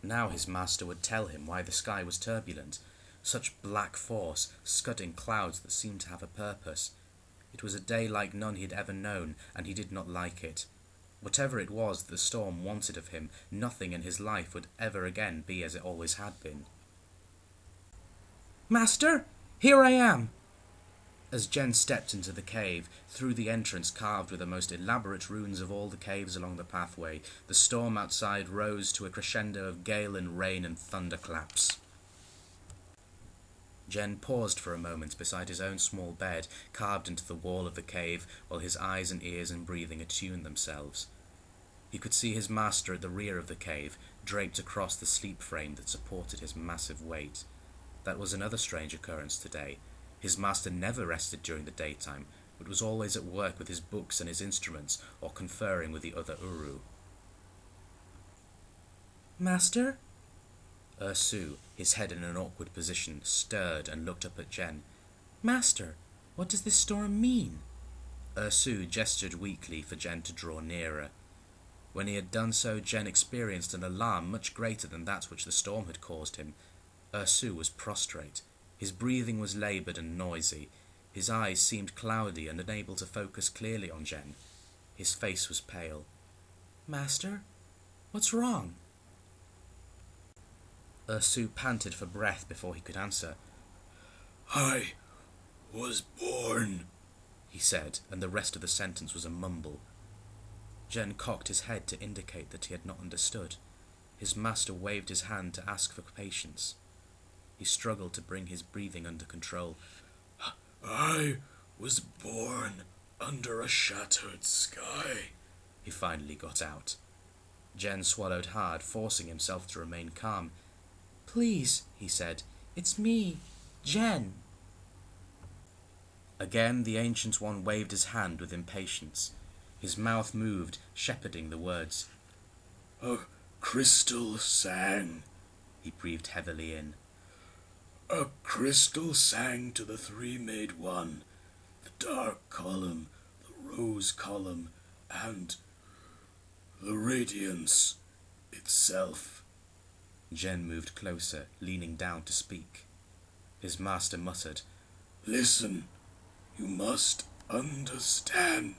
Now his master would tell him why the sky was turbulent, such black force scudding clouds that seemed to have a purpose. It was a day like none he had ever known, and he did not like it. Whatever it was that the storm wanted of him, nothing in his life would ever again be as it always had been. "Master, here I am!" As Jen stepped into the cave, through the entrance carved with the most elaborate runes of all the caves along the pathway, the storm outside rose to a crescendo of gale and rain and thunderclaps. Jen paused for a moment beside his own small bed, carved into the wall of the cave, while his eyes and ears and breathing attuned themselves. He could see his master at the rear of the cave, draped across the sleep frame that supported his massive weight. That was another strange occurrence today. His master never rested during the daytime, but was always at work with his books and his instruments, or conferring with the other Uru. "Master?" Ursu, his head in an awkward position, stirred and looked up at Jen. "Master, what does this storm mean?" Ursu gestured weakly for Jen to draw nearer. When he had done so, Jen experienced an alarm much greater than that which the storm had caused him. Ursu was prostrate. His breathing was laboured and noisy. His eyes seemed cloudy and unable to focus clearly on Jen. His face was pale. "Master, what's wrong?" Ursu panted for breath before he could answer. "I was born," he said, and the rest of the sentence was a mumble. Jen cocked his head to indicate that he had not understood. His master waved his hand to ask for patience. He struggled to bring his breathing under control. "I was born under a shattered sky," he finally got out. Jen swallowed hard, forcing himself to remain calm. "Please," he said, "it's me, Jen." Again the Ancient One waved his hand with impatience. His mouth moved, shepherding the words. "A crystal sang," he breathed heavily in. "A crystal sang to the three made one, the dark column, the rose column, and the radiance itself." Jen moved closer, leaning down to speak. His master muttered, "Listen, you must understand.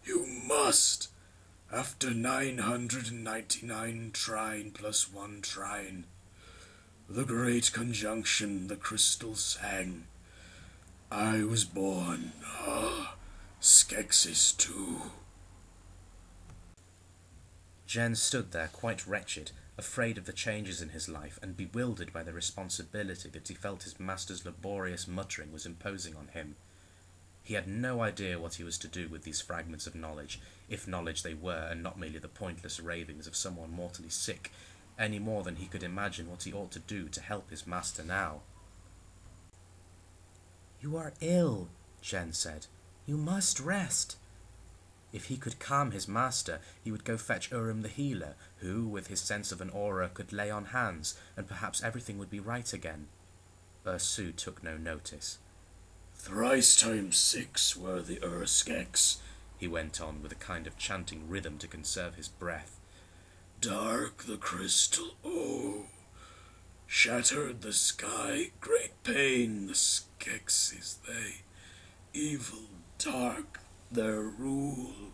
You must. After 999 trine plus 1 trine, the great conjunction, the crystal sang. I was born. Skeksis too." Jen stood there quite wretched, afraid of the changes in his life and bewildered by the responsibility that he felt his master's laborious muttering was imposing on him. He had no idea what he was to do with these fragments of knowledge, if knowledge they were, and not merely the pointless ravings of someone mortally sick, any more than he could imagine what he ought to do to help his master now. "You are ill," Jen said. "You must rest." If he could calm his master, he would go fetch Urim the healer, who, with his sense of an aura, could lay on hands, and perhaps everything would be right again. Ursu took no notice. "Thrice times 6 were the Urskeks," he went on, with a kind of chanting rhythm to conserve his breath. "Dark the crystal, shattered the sky, great pain, the Skeksis they, evil, dark, their rule."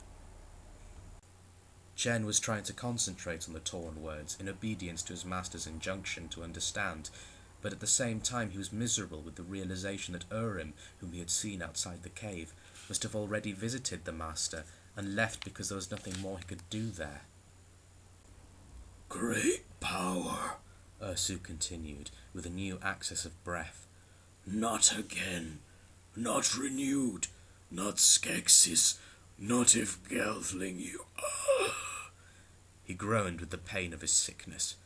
Jen was trying to concentrate on the torn words, in obedience to his master's injunction to understand, but at the same time he was miserable with the realization that Urim, whom he had seen outside the cave, must have already visited the master, and left because there was nothing more he could do there. "Great power," Ursu continued, with a new access of breath. "Not again, not renewed, not Skeksis, not if Gelfling you are." He groaned with the pain of his sickness.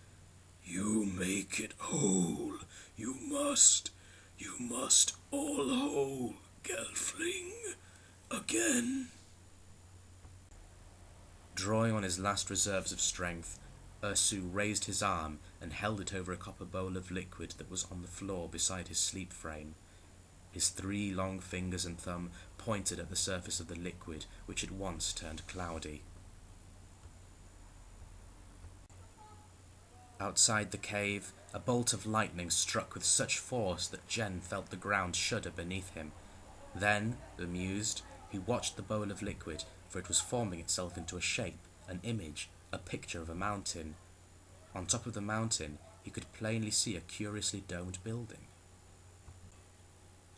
"You make it whole. You must all whole, Gelfling. Again." Drawing on his last reserves of strength, Ursu raised his arm and held it over a copper bowl of liquid that was on the floor beside his sleep frame. His 3 long fingers and thumb pointed at the surface of the liquid, which at once turned cloudy. Outside the cave, a bolt of lightning struck with such force that Jen felt the ground shudder beneath him. Then, bemused, he watched the bowl of liquid, for it was forming itself into a shape, an image, a picture of a mountain. On top of the mountain, he could plainly see a curiously domed building.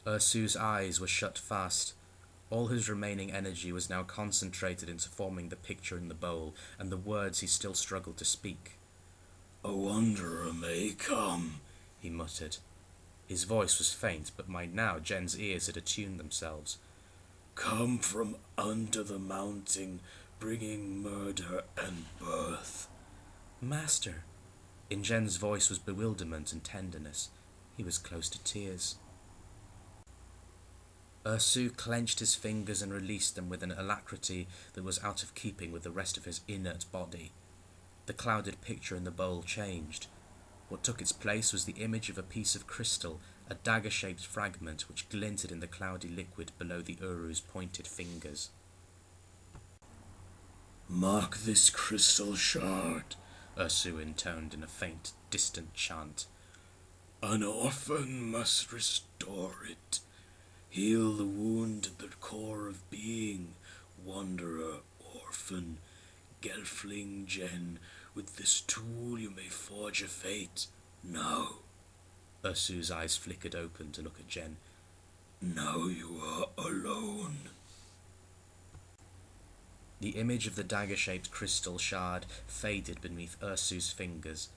Ursu's eyes were shut fast. All his remaining energy was now concentrated into forming the picture in the bowl and the words he still struggled to speak. "A wanderer may come," he muttered. His voice was faint, but by now Jen's ears had attuned themselves. "Come from under the mountain, bringing murder and birth." Master! In Jen's voice was bewilderment and tenderness. He was close to tears. Ursu clenched his fingers and released them with an alacrity that was out of keeping with the rest of his inert body. The clouded picture in the bowl changed. What took its place was the image of a piece of crystal, a dagger-shaped fragment which glinted in the cloudy liquid below the Uru's pointed fingers. "Mark this crystal shard," Ursu intoned in a faint, distant chant. "An orphan must restore it. Heal the wound at the core of being, wanderer, orphan, gelfling Jen. With this tool you may forge a fate. Now." Ursu's eyes flickered open to look at Jen. "Now you are alone." The image of the dagger-shaped crystal shard faded beneath Ursu's fingers.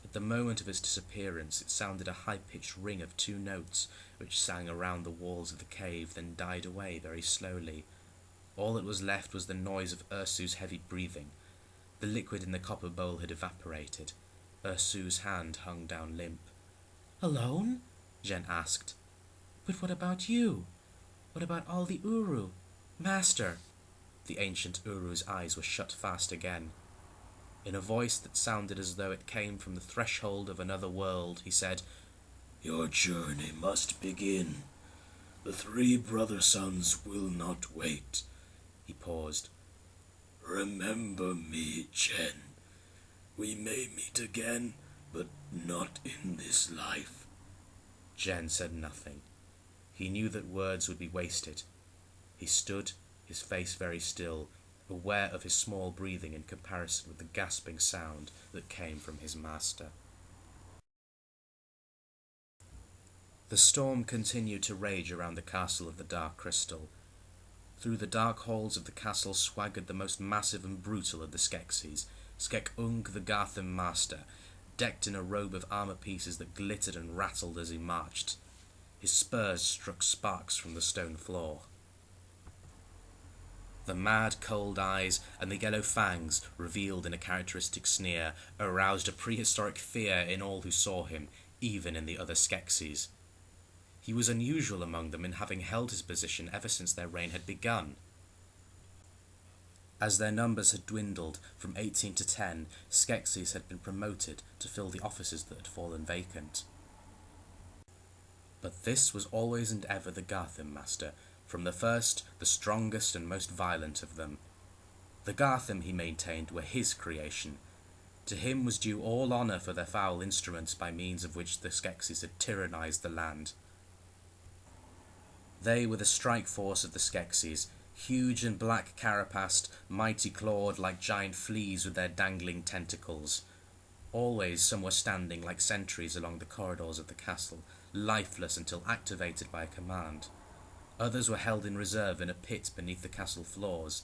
At the moment of its disappearance, it sounded a high-pitched ring of 2 notes, which sang around the walls of the cave, then died away very slowly. All that was left was the noise of Ursu's heavy breathing. The liquid in the copper bowl had evaporated. Ursu's hand hung down limp. "Alone?" Jen asked. "But what about you? What about all the Uru? Master!" The ancient Uru's eyes were shut fast again. In a voice that sounded as though it came from the threshold of another world, he said, "Your journey must begin. The 3 brother sons will not wait." He paused. "Remember me, Jen. We may meet again, but not in this life." Jen said nothing. He knew that words would be wasted. He stood, his face very still, aware of his small breathing in comparison with the gasping sound that came from his master. The storm continued to rage around the castle of the Dark Crystal. Through the dark halls of the castle swaggered the most massive and brutal of the Skeksis, Skek-Ung the Garthim Master, decked in a robe of armor pieces that glittered and rattled as he marched. His spurs struck sparks from the stone floor. The mad, cold eyes and the yellow fangs, revealed in a characteristic sneer, aroused a prehistoric fear in all who saw him, even in the other Skeksis. He was unusual among them in having held his position ever since their reign had begun. As their numbers had dwindled from 18 to 10, Skeksis had been promoted to fill the offices that had fallen vacant. But this was always and ever the Garthim Master, from the first, the strongest and most violent of them. The Garthim, he maintained, were his creation. To him was due all honour for their foul instruments by means of which the Skeksis had tyrannized the land. They were the strike force of the Skeksis, huge and black carapaced, mighty clawed like giant fleas with their dangling tentacles. Always some were standing like sentries along the corridors of the castle, lifeless until activated by a command. Others were held in reserve in a pit beneath the castle floors.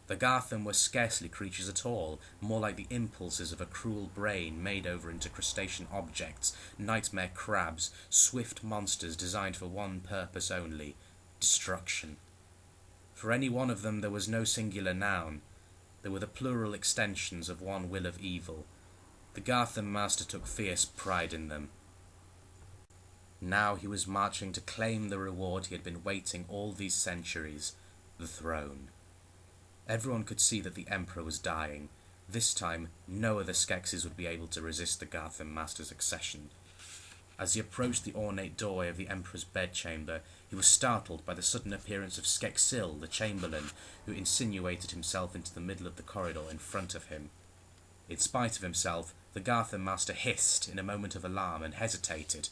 The Garthim were scarcely creatures at all, more like the impulses of a cruel brain made over into crustacean objects, nightmare crabs, swift monsters designed for one purpose only: destruction. For any one of them there was no singular noun. They were the plural extensions of one will of evil. The Garthim Master took fierce pride in them. Now he was marching to claim the reward he had been waiting all these centuries, the throne. Everyone could see that the Emperor was dying. This time, no other Skeksis would be able to resist the Garthim Master's accession. As he approached the ornate doorway of the Emperor's bedchamber, he was startled by the sudden appearance of Skeksil, the Chamberlain, who insinuated himself into the middle of the corridor in front of him. In spite of himself, The Gartham master hissed in a moment of alarm and hesitated.